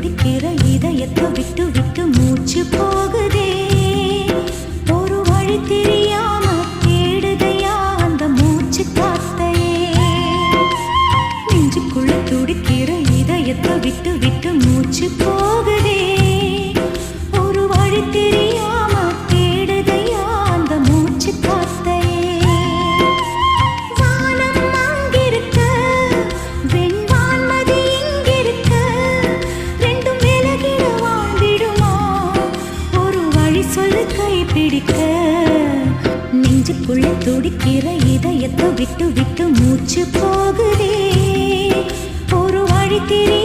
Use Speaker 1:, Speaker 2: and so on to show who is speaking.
Speaker 1: துடிக்கிற இதயத்தை விட்டு விட்டு மூச்சு போகுதே. ஒரு வழி தெரியாம தேடுதையா அந்த மூச்சு காத்தையே. நெஞ்சுக்குள்ள துடிக்கிற இதயத்தை விட்டு விட்டு மூச்சு போகுதே. ஒரு வழி தெரியாம தேடுதையா அந்த மூச்சு காத்தையே. வானம் அங்கிருக்க, வெண்வான்மதி இங்கிருக்க, ரெண்டும் விலகிட வாழ்ந்திடுமா? ஒரு வழி சொல்லு கைப்பிடிக்க. நெஞ்சுக்குள்ள துடிக்கிற இதயத்தை விட்டு விட்டு மூச்சு போகுதே. ஒரு வழி தெரிய